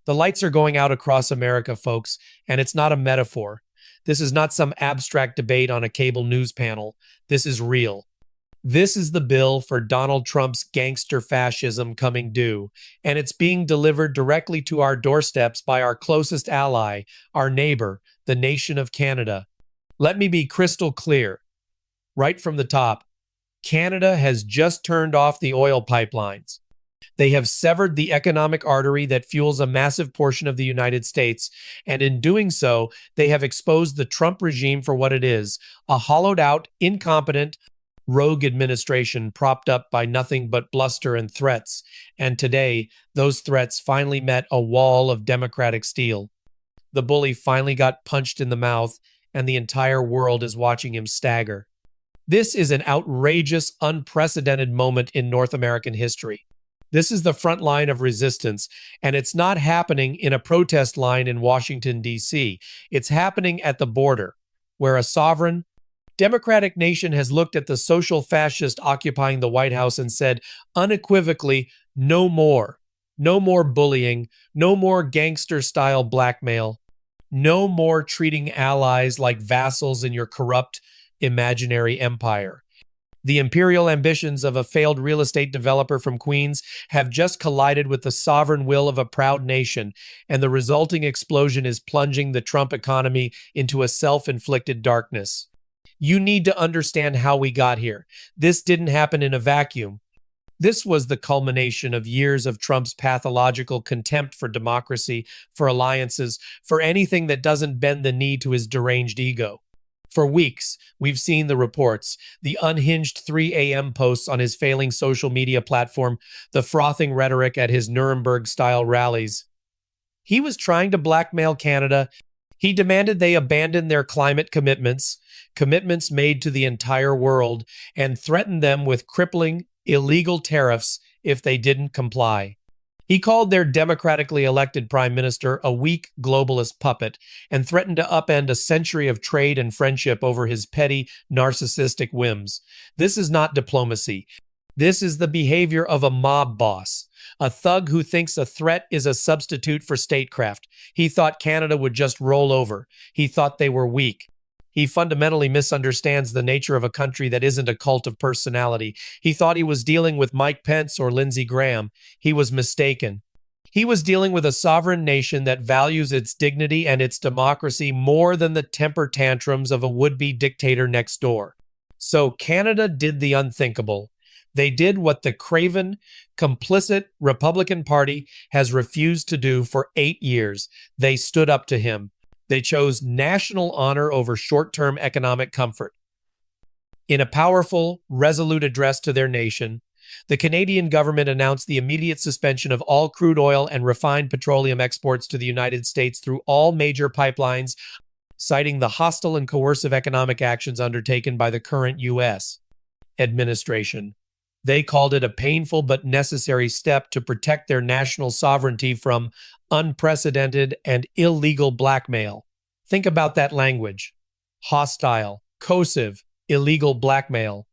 The lights are going out across America, folks, and it's not a metaphor. This is not some abstract debate on a cable news panel. This is real. This is the bill for Donald Trump's gangster fascism coming due, and it's being delivered directly to our doorsteps by our closest ally, our neighbor, the nation of Canada. Let me be crystal clear. Right from the top, Canada has just turned off the oil pipelines. They have severed the economic artery that fuels a massive portion of the United States, and in doing so, they have exposed the Trump regime for what it is, a hollowed-out, incompetent, rogue administration propped up by nothing but bluster and threats. And today, those threats finally met a wall of democratic steel. The bully finally got punched in the mouth, and the entire world is watching him stagger. This is an outrageous, unprecedented moment in North American history. This is the front line of resistance, and it's not happening in a protest line in Washington, D.C. It's happening at the border, where a sovereign, democratic nation has looked at the social fascist occupying the White House and said unequivocally, no more. No more bullying, no more gangster-style blackmail, no more treating allies like vassals in your corrupt, imaginary empire. The imperial ambitions of a failed real estate developer from Queens have just collided with the sovereign will of a proud nation, and the resulting explosion is plunging the Trump economy into a self-inflicted darkness. You need to understand how we got here. This didn't happen in a vacuum. This was the culmination of years of Trump's pathological contempt for democracy, for alliances, for anything that doesn't bend the knee to his deranged ego. For weeks, we've seen the reports, the unhinged 3 a.m. posts on his failing social media platform, the frothing rhetoric at his Nuremberg-style rallies. He was trying to blackmail Canada. He demanded they abandon their climate commitments made to the entire world, and threatened them with crippling, illegal tariffs if they didn't comply. He called their democratically elected prime minister a weak globalist puppet and threatened to upend a century of trade and friendship over his petty, narcissistic whims. This is not diplomacy. This is the behavior of a mob boss, a thug who thinks a threat is a substitute for statecraft. He thought Canada would just roll over. He thought they were weak. He fundamentally misunderstands the nature of a country that isn't a cult of personality. He thought he was dealing with Mike Pence or Lindsey Graham. He was mistaken. He was dealing with a sovereign nation that values its dignity and its democracy more than the temper tantrums of a would-be dictator next door. So Canada did the unthinkable. They did what the craven, complicit Republican Party has refused to do for 8 years. They stood up to him. They chose national honor over short-term economic comfort. In a powerful, resolute address to their nation, the Canadian government announced the immediate suspension of all crude oil and refined petroleum exports to the United States through all major pipelines, citing the hostile and coercive economic actions undertaken by the current U.S. administration. They called it a painful but necessary step to protect their national sovereignty from unprecedented and illegal blackmail. Think about that language. Hostile, coercive, illegal blackmail.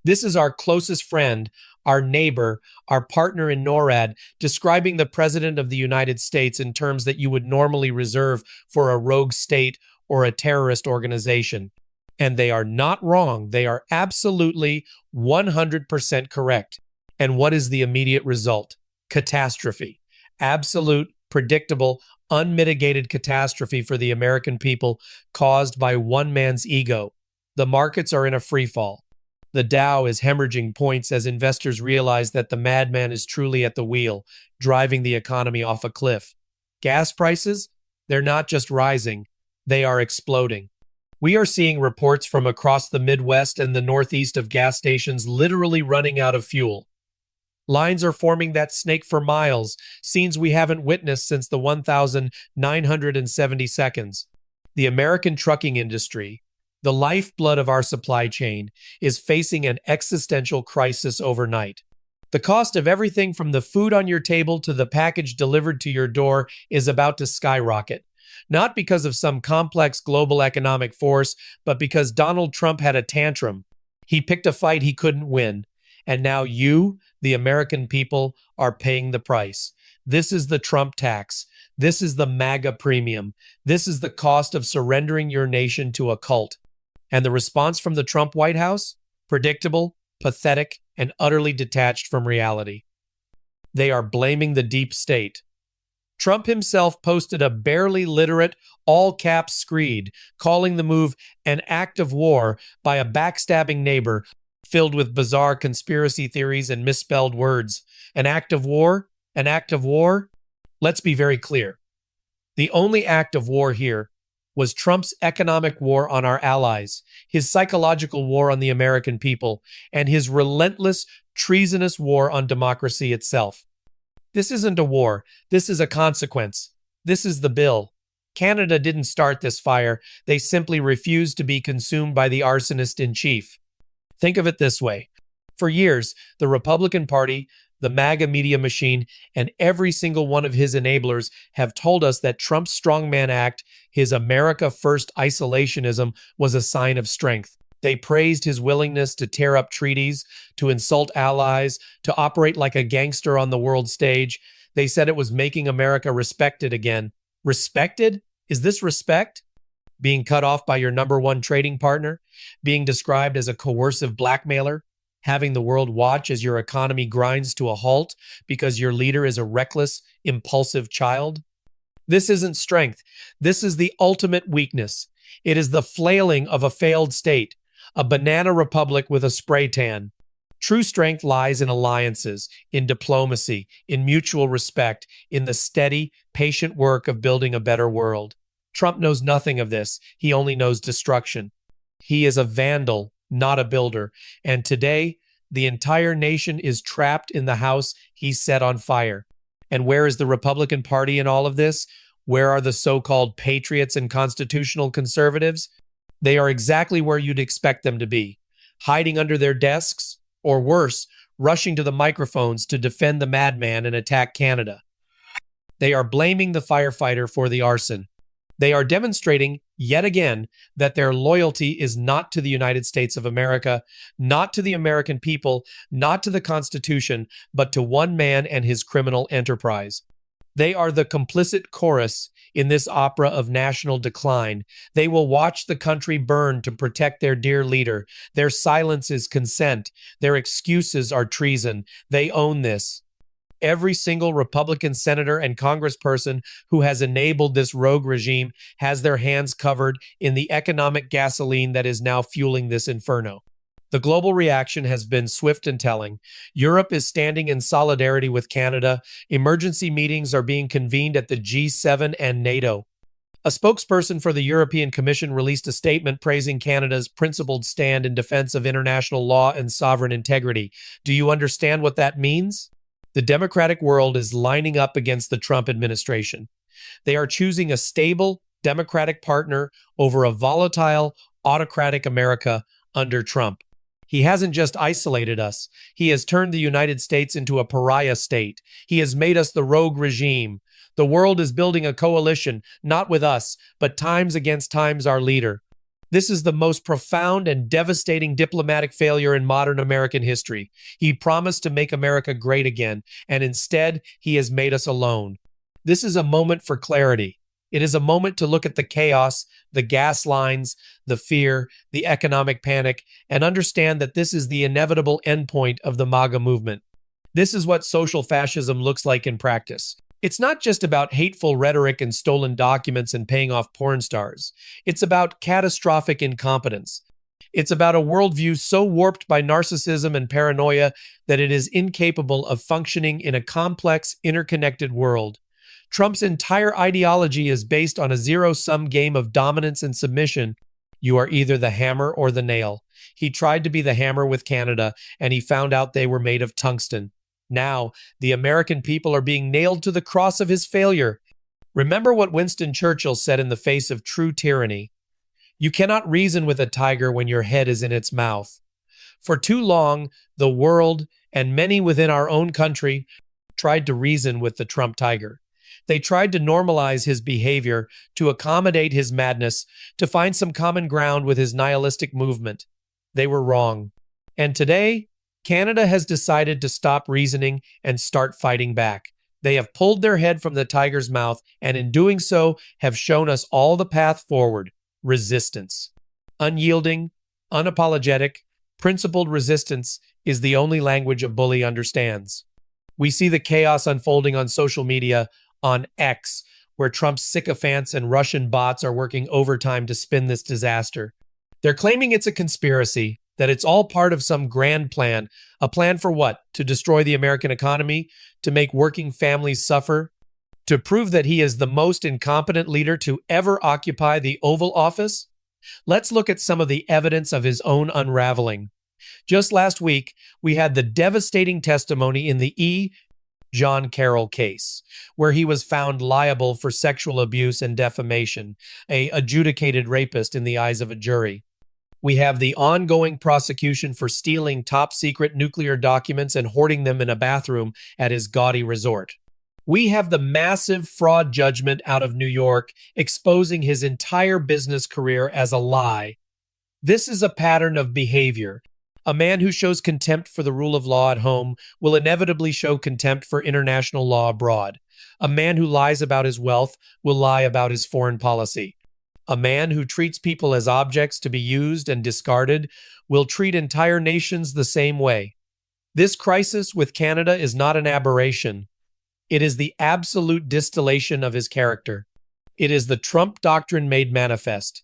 This is our closest friend, our neighbor, our partner in NORAD, describing the President of the United States in terms that you would normally reserve for a rogue state or a terrorist organization. And they are not wrong. They are absolutely 100% correct. And what is the immediate result? Catastrophe. Absolute, predictable, unmitigated catastrophe for the American people caused by one man's ego. The markets are in a freefall. The Dow is hemorrhaging points as investors realize that the madman is truly at the wheel, driving the economy off a cliff. Gas prices? They're not just rising, they are exploding. We are seeing reports from across the Midwest and the Northeast of gas stations literally running out of fuel. Lines are forming that snake for miles, scenes we haven't witnessed since the 1,970 seconds. The American trucking industry, the lifeblood of our supply chain, is facing an existential crisis overnight. The cost of everything from the food on your table to the package delivered to your door is about to skyrocket. Not because of some complex global economic force, but because Donald Trump had a tantrum. He picked a fight he couldn't win. And now you, the American people, are paying the price. This is the Trump tax. This is the MAGA premium. This is the cost of surrendering your nation to a cult. And the response from the Trump White House? Predictable, pathetic, and utterly detached from reality. They are blaming the deep state. Trump himself posted a barely literate, all-caps screed, calling the move an act of war by a backstabbing neighbor filled with bizarre conspiracy theories and misspelled words. An act of war? An act of war? Let's be very clear. The only act of war here was Trump's economic war on our allies, his psychological war on the American people, and his relentless, treasonous war on democracy itself. This isn't a war. This is a consequence. This is the bill. Canada didn't start this fire. They simply refused to be consumed by the arsonist-in-chief. Think of it this way. For years, the Republican Party, the MAGA media machine, and every single one of his enablers have told us that Trump's Strongman Act, his America First isolationism, was a sign of strength. They praised his willingness to tear up treaties, to insult allies, to operate like a gangster on the world stage. They said it was making America respected again. Respected? Is this respect? Being cut off by your number one trading partner? Being described as a coercive blackmailer? Having the world watch as your economy grinds to a halt because your leader is a reckless, impulsive child? This isn't strength. This is the ultimate weakness. It is the flailing of a failed state, a banana republic with a spray tan. True strength lies in alliances, in diplomacy, in mutual respect, in the steady, patient work of building a better world. Trump knows nothing of this. He only knows destruction. He is a vandal, not a builder. And today, the entire nation is trapped in the house he set on fire. And where is the Republican Party in all of this? Where are the so-called patriots and constitutional conservatives? They are exactly where you'd expect them to be, hiding under their desks, or worse, rushing to the microphones to defend the madman and attack Canada. They are blaming the firefighter for the arson. They are demonstrating, yet again, that their loyalty is not to the United States of America, not to the American people, not to the Constitution, but to one man and his criminal enterprise. They are the complicit chorus in this opera of national decline. They will watch the country burn to protect their dear leader. Their silence is consent. Their excuses are treason. They own this. Every single Republican senator and congressperson who has enabled this rogue regime has their hands covered in the economic gasoline that is now fueling this inferno. The global reaction has been swift and telling. Europe is standing in solidarity with Canada. Emergency meetings are being convened at the G7 and NATO. A spokesperson for the European Commission released a statement praising Canada's principled stand in defense of international law and sovereign integrity. Do you understand what that means? The democratic world is lining up against the Trump administration. They are choosing a stable, democratic partner over a volatile, autocratic America under Trump. He hasn't just isolated us. He has turned the United States into a pariah state. He has made us the rogue regime. The world is building a coalition, not with us, but times against times our leader. This is the most profound and devastating diplomatic failure in modern American history. He promised to make America great again, and instead, he has made us alone. This is a moment for clarity. It is a moment to look at the chaos, the gas lines, the fear, the economic panic, and understand that this is the inevitable endpoint of the MAGA movement. This is what social fascism looks like in practice. It's not just about hateful rhetoric and stolen documents and paying off porn stars. It's about catastrophic incompetence. It's about a worldview so warped by narcissism and paranoia that it is incapable of functioning in a complex, interconnected world. Trump's entire ideology is based on a zero-sum game of dominance and submission. You are either the hammer or the nail. He tried to be the hammer with Canada, and he found out they were made of tungsten. Now, the American people are being nailed to the cross of his failure. Remember what Winston Churchill said in the face of true tyranny. You cannot reason with a tiger when your head is in its mouth. For too long, the world, and many within our own country, tried to reason with the Trump tiger. They tried to normalize his behavior, to accommodate his madness, to find some common ground with his nihilistic movement. They were wrong. And today, Canada has decided to stop reasoning and start fighting back. They have pulled their head from the tiger's mouth, and in doing so have shown us all the path forward: resistance. Unyielding, unapologetic, principled resistance is the only language a bully understands. We see the chaos unfolding on social media, on X, where Trump's sycophants and Russian bots are working overtime to spin this disaster. They're claiming it's a conspiracy, that it's all part of some grand plan. A plan for what? To destroy the American economy? To make working families suffer? To prove that he is the most incompetent leader to ever occupy the Oval Office? Let's look at some of the evidence of his own unraveling. Just last week, we had the devastating testimony in the John Carroll case, where he was found liable for sexual abuse and defamation, an adjudicated rapist in the eyes of a jury. We have the ongoing prosecution for stealing top-secret nuclear documents and hoarding them in a bathroom at his gaudy resort. We have the massive fraud judgment out of New York exposing his entire business career as a lie. This is a pattern of behavior. A man who shows contempt for the rule of law at home will inevitably show contempt for international law abroad. A man who lies about his wealth will lie about his foreign policy. A man who treats people as objects to be used and discarded will treat entire nations the same way. This crisis with Canada is not an aberration. It is the absolute distillation of his character. It is the Trump doctrine made manifest.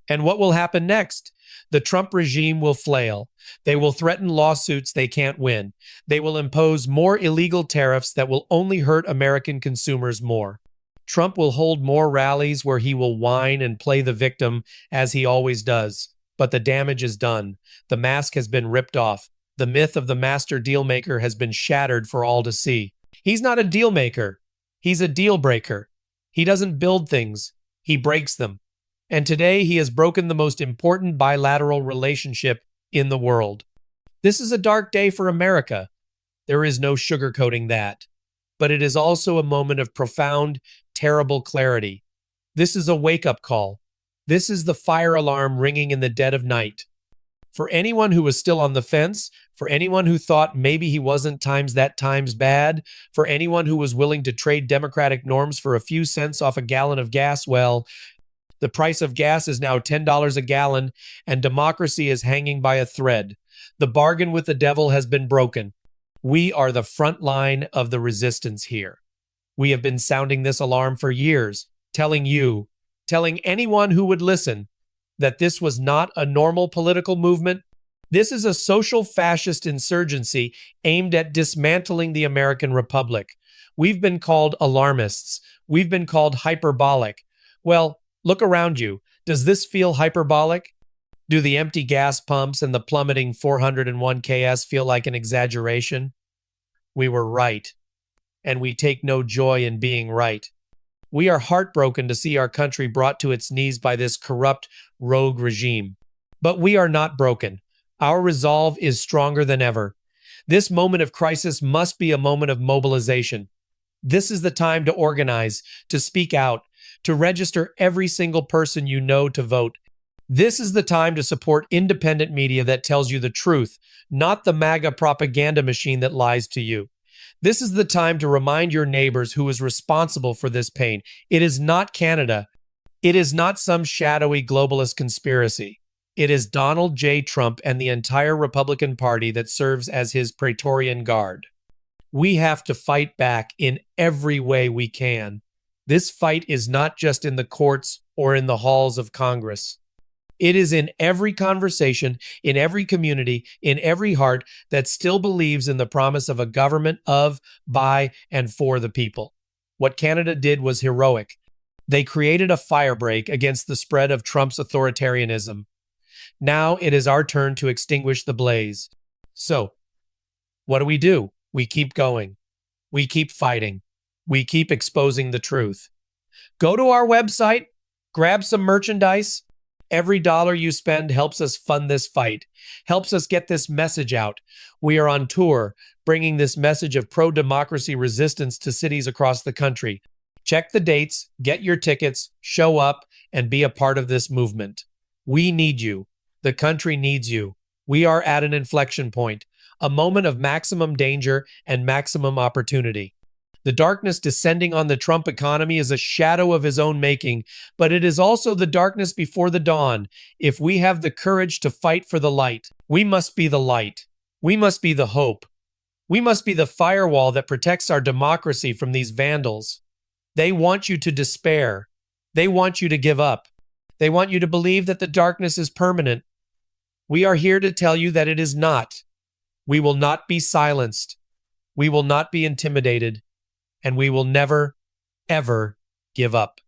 And what will happen next? The Trump regime will flail. They will threaten lawsuits they can't win. They will impose more illegal tariffs that will only hurt American consumers more. Trump will hold more rallies where he will whine and play the victim, as he always does. But the damage is done. The mask has been ripped off. The myth of the master dealmaker has been shattered for all to see. He's not a deal maker. He's a deal breaker. He doesn't build things. He breaks them. And today he has broken the most important bilateral relationship in the world. This is a dark day for America. There is no sugarcoating that. But it is also a moment of profound, terrible clarity. This is a wake-up call. This is the fire alarm ringing in the dead of night. For anyone who was still on the fence, for anyone who thought maybe he wasn't times bad, for anyone who was willing to trade democratic norms for a few cents off a gallon of gas, well, the price of gas is now $10 a gallon, and democracy is hanging by a thread. The bargain with the devil has been broken. We are the front line of the resistance here. We have been sounding this alarm for years, telling anyone who would listen, that this was not a normal political movement. This is a social fascist insurgency aimed at dismantling the American Republic. We've been called alarmists. We've been called hyperbolic. Well, look around you. Does this feel hyperbolic? Do the empty gas pumps and the plummeting 401 KS feel like an exaggeration? We were right, and we take no joy in being right. We are heartbroken to see our country brought to its knees by this corrupt, rogue regime. But we are not broken. Our resolve is stronger than ever. This moment of crisis must be a moment of mobilization. This is the time to organize, to speak out, to register every single person you know to vote. This is the time to support independent media that tells you the truth, not the MAGA propaganda machine that lies to you. This is the time to remind your neighbors who is responsible for this pain. It is not Canada. It is not some shadowy globalist conspiracy. It is Donald J. Trump and the entire Republican Party that serves as his Praetorian Guard. We have to fight back in every way we can. This fight is not just in the courts or in the halls of Congress. It is in every conversation, in every community, in every heart that still believes in the promise of a government of, by, and for the people. What Canada did was heroic. They created a firebreak against the spread of Trump's authoritarianism. Now it is our turn to extinguish the blaze. So, what do? We keep going. We keep fighting. We keep exposing the truth. Go to our website, grab some merchandise. Every dollar you spend helps us fund this fight, helps us get this message out. We are on tour, bringing this message of pro-democracy resistance to cities across the country. Check the dates, get your tickets, show up, and be a part of this movement. We need you. The country needs you. We are at an inflection point, a moment of maximum danger and maximum opportunity. The darkness descending on the Trump economy is a shadow of his own making, but it is also the darkness before the dawn. If we have the courage to fight for the light, we must be the light. We must be the hope. We must be the firewall that protects our democracy from these vandals. They want you to despair. They want you to give up. They want you to believe that the darkness is permanent. We are here to tell you that it is not. We will not be silenced. We will not be intimidated. And we will never, ever give up.